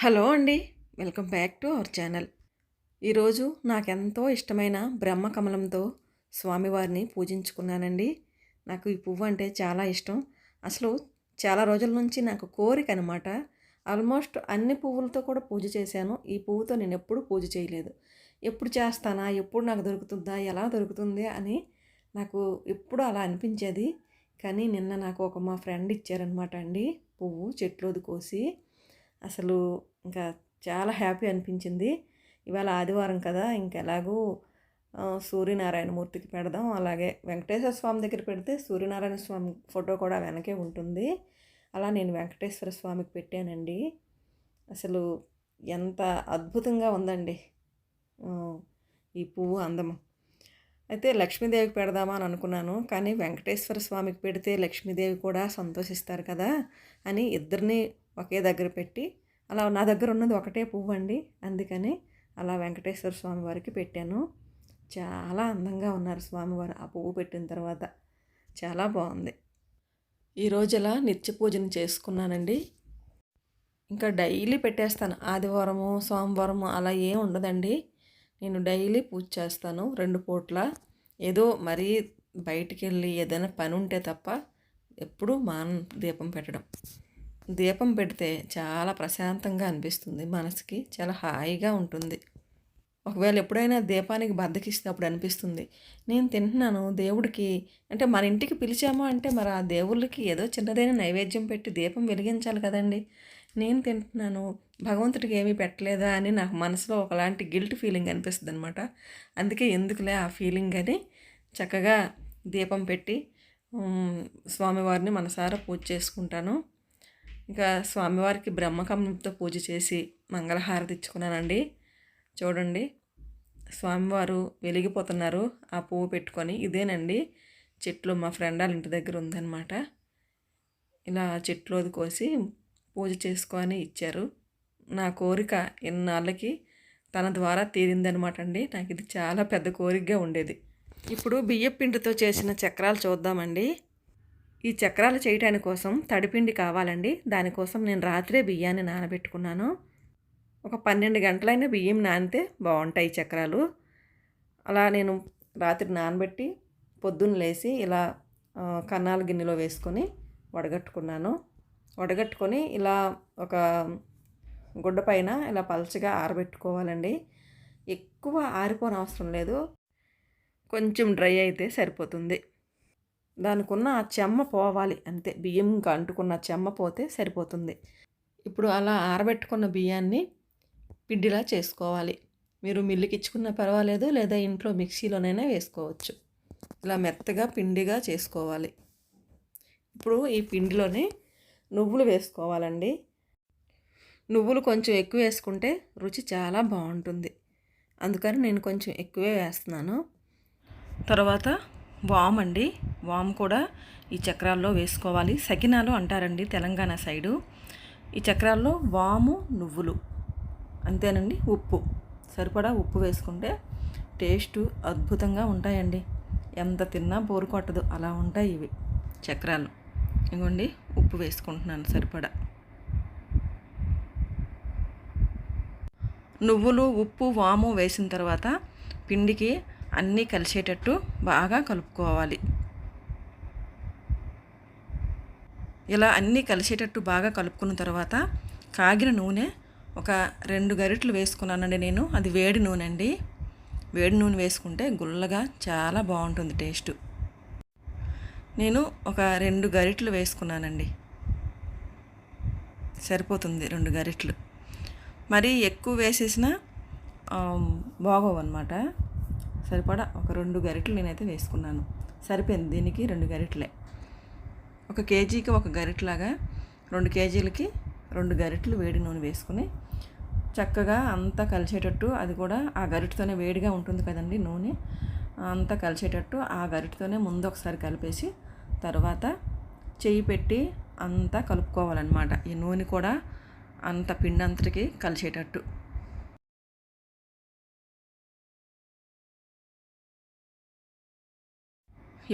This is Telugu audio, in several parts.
హలో అండి. Welcome back to our channel. ఈరోజు నాకెంతో ఇష్టమైన బ్రహ్మకమలంతో స్వామివారిని పూజించుకున్నానండి. నాకు ఈ పువ్వు అంటే చాలా ఇష్టం. అసలు చాలా రోజుల నుంచి నాకు కోరిక అనమాట. ఆల్మోస్ట్ అన్ని పువ్వులతో కూడా పూజ చేశాను. ఈ పువ్వుతో నేనెప్పుడూ పూజ చేయలేదు. ఎప్పుడు చేస్తానా? ఎప్పుడు నాకు దొరుకుతుందా? ఎలా దొరుకుతుంది? అని నాకు ఎప్పుడూ అలా అనిపించేది. కానీ నిన్న నాకు మా ఫ్రెండ్ ఇచ్చారనమాట అండి పువ్వు చెట్లోది కోసి. అసలు ఇంకా చాలా హ్యాపీ అనిపించింది. ఇవాళ ఆదివారం కదా! ఇంకెలాగూ సూర్యనారాయణమూర్తికి పెడదాం. అలాగే వెంకటేశ్వర స్వామి దగ్గర పెడితే సూర్యనారాయణ స్వామి ఫోటో కూడా వెనకే ఉంటుంది. అలా నేను వెంకటేశ్వర స్వామికి పెట్టానండి. అసలు ఎంత అద్భుతంగా ఉందండి ఈ పువ్వు అందము. అయితే లక్ష్మీదేవికి పెడదామా అని అనుకున్నాను. కానీ వెంకటేశ్వర స్వామికి పెడితే లక్ష్మీదేవి కూడా సంతోషిస్తారు కదా అని ఇద్దరిని ఒకే దగ్గర పెట్టి, అలా నా దగ్గర ఉన్నది ఒకటే పువ్వు అండి. అందుకని అలా వెంకటేశ్వర స్వామి వారికి పెట్టాను. చాలా అందంగా ఉన్నారు స్వామివారు ఆ పువ్వు పెట్టిన తర్వాత. చాలా బాగుంది. ఈరోజు ఇలా నిత్య పూజను చేసుకున్నానండి. ఇంకా డైలీ పెట్టేస్తాను. ఆదివారము సోమవారము అలా ఏం ఉండదండి. నేను డైలీ పూజ చేస్తాను 2 పూట్ల. ఏదో మరీ బయటికి వెళ్ళి ఏదైనా పని ఉంటే తప్ప ఎప్పుడూ దీపం పెట్టడం. దీపం పెడితే చాలా ప్రశాంతంగా అనిపిస్తుంది. మనసుకి చాలా హాయిగా ఉంటుంది. ఒకవేళ ఎప్పుడైనా దీపానికి బద్ధకిస్తే అనిపిస్తుంది, నేను తింటున్నాను దేవుడికి అంటే మన ఇంటికి పిలిచాము అంటే మరి ఆ దేవుళ్ళకి ఏదో చిన్నదైన నైవేద్యం పెట్టి దీపం వెలిగించాలి కదండి. నేను తింటున్నాను భగవంతుడికి ఏమీ పెట్టలేదా అని నాకు మనసులో ఒకలాంటి గిల్ట్ ఫీలింగ్ అనిపిస్తుంది అనమాట. అందుకే ఎందుకులే ఆ ఫీలింగ్ అని చక్కగా దీపం పెట్టి స్వామివారిని మనసారా పూజ చేసుకుంటాను. ఇంకా స్వామివారికి బ్రహ్మకమలంతో పూజ చేసి మంగళహారతి ఇచ్చుకున్నానండి. చూడండి స్వామివారు వెలిగిపోతున్నారు ఆ పువ్వు పెట్టుకొని. ఇదేనండి చెట్లు మా ఫ్రెండ్ వాళ్ళ ఇంటి దగ్గర ఉందన్నమాట. ఇలా చెట్లోది కోసి పూజ చేసుకొని ఇచ్చారు. నా కోరిక ఎన్నాళ్ళకి తన ద్వారా తీరిందనమాట అండి. నాకు ఇది చాలా పెద్ద కోరికగా ఉండేది. ఇప్పుడు బియ్యపు పిండితో చేసిన చక్రాలు చూద్దామండి. ఈ చక్రాలు చేయడానికి కోసం తడిపిండి కావాలండి. దానికోసం నేను రాత్రే బియ్యాన్ని నానబెట్టుకున్నాను. ఒక 12 గంటలైన బియ్యం నానితే బాగుంటాయి చక్రాలు. అలా నేను రాత్రి నానబెట్టి పొద్దున్న లేచి ఇలా కన్నాల గిన్నెలో వేసుకొని వడగట్టుకున్నాను. వడగట్టుకొని ఇలా ఒక గుడ్డ పైన ఇలా పలచగా ఆరబెట్టుకోవాలండి. ఎక్కువ ఆరిపోని అవసరం లేదు, కొంచెం డ్రై అయితే సరిపోతుంది. దానికి ఉన్న ఆ చెమ్మ పోవాలి అంతే. బియ్యంకి అంటుకున్న చెమ్మ పోతే సరిపోతుంది. ఇప్పుడు అలా ఆరబెట్టుకున్న బియ్యాన్ని పిండిలా చేసుకోవాలి. మీరు మిల్లుకి ఇచ్చుకున్నా పర్వాలేదు, లేదా ఇంట్లో మిక్సీలోనైనా వేసుకోవచ్చు. ఇలా మెత్తగా పిండిగా చేసుకోవాలి. ఇప్పుడు ఈ పిండిలోనే నువ్వులు వేసుకోవాలండి. నువ్వులు కొంచెం ఎక్కువ వేసుకుంటే రుచి చాలా బాగుంటుంది. అందుకని నేను కొంచెం ఎక్కువే వేస్తున్నాను. తర్వాత వామ్ అండి. వామ్ కూడా ఈ చక్రాల్లో వేసుకోవాలి. సకినాలు అంటారండి తెలంగాణ సైడు. ఈ చక్రాల్లో వాము నువ్వులు అంతేనండి. ఉప్పు సరిపడా ఉప్పు వేసుకుంటే టేస్ట్ అద్భుతంగా ఉంటాయండి. ఎంత తిన్నా బోరు కొట్టదు, అలా ఉంటాయి ఇవి చక్రాలు. ఇవ్వండి ఉప్పు వేసుకుంటున్నాను సరిపడా. నువ్వులు ఉప్పు వాము వేసిన తర్వాత పిండికి అన్నీ కలిసేటట్టు బాగా కలుపుకోవాలి. ఇలా అన్నీ కలిసేటట్టు బాగా కలుపుకున్న తర్వాత కాగిన నూనె ఒక 2 గరిటెలు వేసుకున్నానండి నేను. అది వేడి నూనె అండి. వేడి నూనె వేసుకుంటే గుల్లగా చాలా బాగుంటుంది టేస్ట్. నేను ఒక 2 గరిటెలు వేసుకున్నానండి, సరిపోతుంది 2 గరిటెలు. మరీ ఎక్కువ వేసేసిన బాగోవు అనమాట. సరిపడా ఒక 2 గరిటెలు నేనైతే వేసుకున్నాను. సరిపోయింది దీనికి 2 గరిటెలే. 1 కేజీకి 1 గరిటెలాగా 2 కేజీలకి 2 గరిటెలు వేడి నూనె వేసుకుని చక్కగా అంతా కలిసేటట్టు, అది కూడా ఆ గరిటెతోనే వేడిగా ఉంటుంది కదండి నూనె, అంతా కలిసేటట్టు ఆ గరిటెతోనే ముందు ఒకసారి కలిపేసి తర్వాత చెయ్యి పెట్టి అంతా కలుపుకోవాలన్నమాట. ఈ నూనె కూడా అంత పిండి అంతటికి కలిసేటట్టు.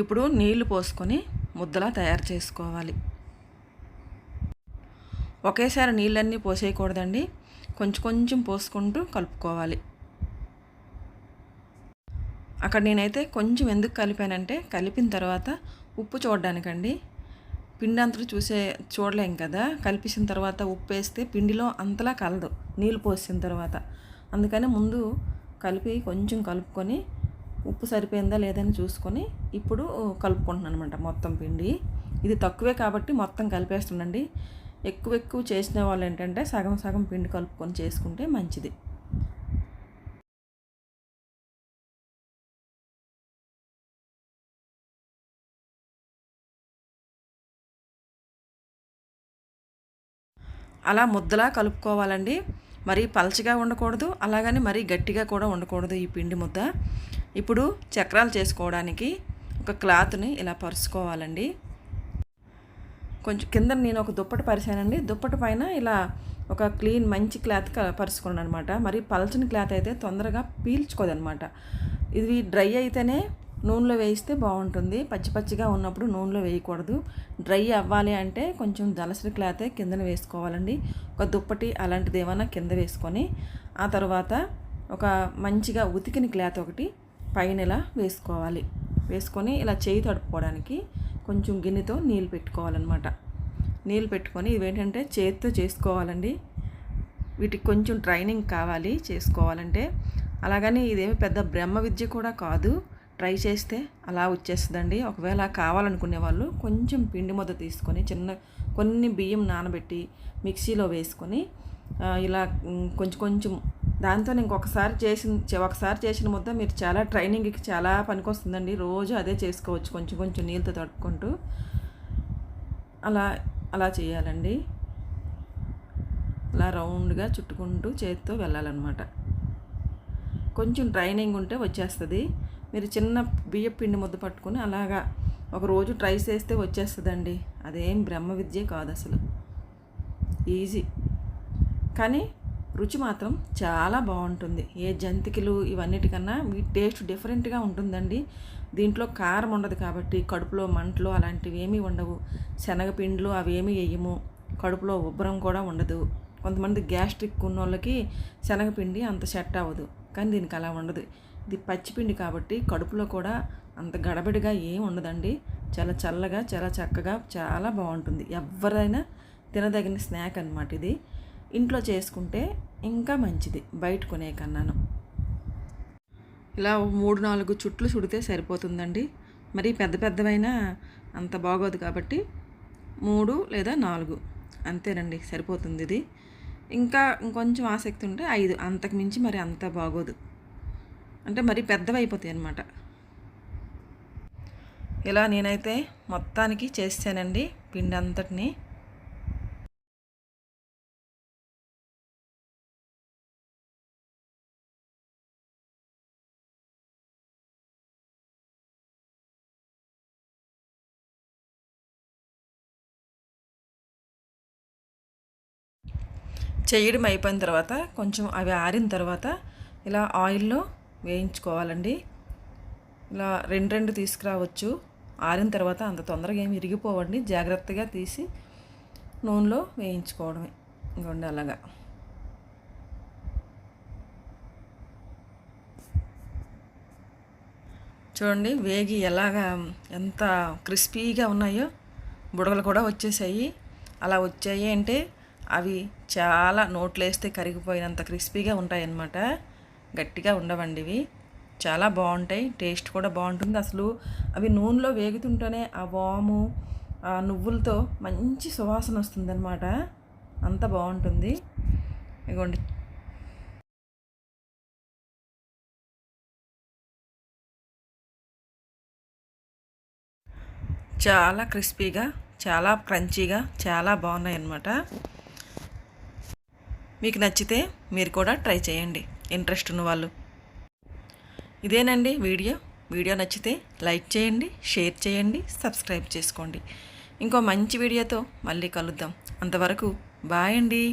ఇప్పుడు నీళ్లు పోసుకొని ముద్దలా తయారు చేసుకోవాలి. ఒకేసారి నీళ్ళన్నీ పోసేయకూడదండి, కొంచెం కొంచెం పోసుకుంటూ కలుపుకోవాలి. అక్కడ నేనైతే కొంచెం ఎందుకు కలిపానంటే కలిపిన తర్వాత ఉప్పు చూడడానికండి. పిండి అంతటా చూడలేం కదా, కలిపేసిన తర్వాత ఉప్పు వేస్తే పిండిలో అంతలా కలదు నీళ్ళు పోసిన తర్వాత. అందుకని ముందు కలిపి కొంచెం కలుపుకొని ఉప్పు సరిపోయిందా లేదని చూసుకొని ఇప్పుడు కలుపుకుంటున్నాను అనమాట మొత్తం పిండి. ఇది తక్కువే కాబట్టి మొత్తం కలిపేస్తుండండి. ఎక్కువ చేసిన వాళ్ళు ఏంటంటే సగం సగం పిండి కలుపుకొని చేసుకుంటే మంచిది. అలా ముద్దలా కలుపుకోవాలండి. మరీ పలచగా ఉండకూడదు, అలాగని మరీ గట్టిగా కూడా ఉండకూడదు ఈ పిండి ముద్ద. ఇప్పుడు చక్రాలు చేసుకోవడానికి ఒక క్లాత్ని ఇలా పరుచుకోవాలండి. కొంచెం కింద నేను ఒక దుప్పటి పరిచానండి. దుప్పటి పైన ఇలా ఒక క్లీన్ మంచి క్లాత్ పరుచుకున్నాను అనమాట. మరి పలచని క్లాత్ అయితే తొందరగా పీల్చుకోదనమాట. ఇది డ్రై అయితేనే నూనెలో వేయిస్తే బాగుంటుంది. పచ్చిగా ఉన్నప్పుడు నూనెలో వేయకూడదు. డ్రై అవ్వాలి అంటే కొంచెం దలసరి క్లాతే కిందన వేసుకోవాలండి. ఒక దుప్పటి అలాంటిది ఏమైనా కింద వేసుకొని ఆ తర్వాత ఒక మంచిగా ఉతికిన క్లాత్ ఒకటి పైన ఇలా వేసుకోవాలి. వేసుకొని ఇలా చేయి తడుపుకోవడానికి కొంచెం గిన్నెతో నీళ్ళు పెట్టుకోవాలన్నమాట. నీళ్ళు పెట్టుకొని ఇవేంటంటే చేతితో చేసుకోవాలండి. వీటికి కొంచెం ట్రైనింగ్ కావాలి చేసుకోవాలంటే. అలాగని ఇదేమి పెద్ద బ్రహ్మ విద్య కూడా కాదు. ట్రై చేస్తే అలా వచ్చేస్తుందండి. ఒకవేళ కావాలనుకునే వాళ్ళు కొంచెం పిండి ముద్ద తీసుకొని కొన్ని బియ్యం నానబెట్టి మిక్సీలో వేసుకొని ఇలా కొంచెం దాంతో ఒకసారి చేసిన ముద్ద మీరు చాలా ట్రైనింగ్కి చాలా పనికొస్తుందండి. రోజు అదే చేసుకోవచ్చు, కొంచెం నీళ్ళతో తడుపుకుంటూ అలా చేయాలండి. అలా రౌండ్గా చుట్టుకుంటూ చేతితో వెళ్ళాలన్నమాట. కొంచెం ట్రైనింగ్ ఉంటే వచ్చేస్తుంది. మీరు చిన్న బియ్యం పిండి ముద్ద పట్టుకొని అలాగా ఒకరోజు ట్రై చేస్తే వచ్చేస్తుందండి. అదేం బ్రహ్మ విద్య కాదు అసలు, ఈజీ. కానీ రుచి మాత్రం చాలా బాగుంటుంది. ఏ జంతికలు ఇవన్నిటికన్నా మీ టేస్ట్ డిఫరెంట్గా ఉంటుందండి. దీంట్లో కారం ఉండదు కాబట్టి కడుపులో మంటలు అలాంటివి ఏమీ ఉండవు. శనగపిండిలు అవేమీ వేయము. కడుపులో ఉబ్బరం కూడా ఉండదు. కొంతమంది గ్యాస్ట్రిక్ ఉన్న వాళ్ళకి శనగపిండి అంత సెట్ అవ్వదు, కానీ దీనికి అలా ఉండదు. ఇది పచ్చిపిండి కాబట్టి కడుపులో కూడా అంత గడబడిగా ఏం ఉండదండి. చాలా చల్లగా చాలా చక్కగా చాలా బాగుంటుంది. ఎవరైనా తినదగిన స్నాక్ అన్నమాట ఇది. ఇంట్లో చేసుకుంటే ఇంకా మంచిది బయట కొనే కన్నాను. ఇలా 3-4 చుట్లు చుడితే సరిపోతుందండి. మరి పెద్దవైనా అంత బాగోదు కాబట్టి 3 లేదా 4 అంతేనండి, సరిపోతుంది ఇది. ఇంకొంచెం ఆసక్తి ఉంటే 5, అంతకు మించి మరి అంత బాగోదు, అంటే మరి పెద్దవి అయిపోతాయి అన్నమాట. ఇలా నేనైతే మొత్తానికి చేసానండి పిండి అంతటిని. చేయడం అయిపోయిన తర్వాత కొంచెం అవి ఆరిన తర్వాత ఇలా ఆయిల్లో వేయించుకోవాలండి. ఇలా రెండు తీసుకురావచ్చు. ఆరిన తర్వాత అంత తొందరగా ఏమి ఇరిగిపోవండి. జాగ్రత్తగా తీసి నూనెలో వేయించుకోవడమే. ఇంకోండి అలాగా. చూడండి వేగి ఎంత క్రిస్పీగా ఉన్నాయో. బుడగలు కూడా వచ్చేసాయి. అలా వచ్చాయి అంటే అవి చాలా నోట్లో వేస్తే కరిగిపోయినంత క్రిస్పీగా ఉంటాయన్నమాట. గట్టిగా ఉండవండి ఇవి. చాలా బాగుంటాయి, టేస్ట్ కూడా బాగుంటుంది. అసలు అవి నూనెలో వేగుతుంటేనే ఆ వాము ఆ నువ్వులతో మంచి సువాసన వస్తుందన్నమాట. అంత బాగుంటుంది. ఇదిగోండి, చాలా క్రిస్పీగా చాలా క్రంచీగా చాలా బాగున్నాయి అన్నమాట. మీకు నచ్చితే మీరు కూడా ట్రై చేయండి, ఇంట్రెస్ట్ ఉన్న వాళ్ళు. ఇదేనండి వీడియో నచ్చితే లైక్ చేయండి, షేర్ చేయండి, సబ్స్క్రైబ్ చేసుకోండి. ఇంకో మంచి వీడియోతో మళ్ళీ కలుద్దాం. అంతవరకు బాయ్ అండి.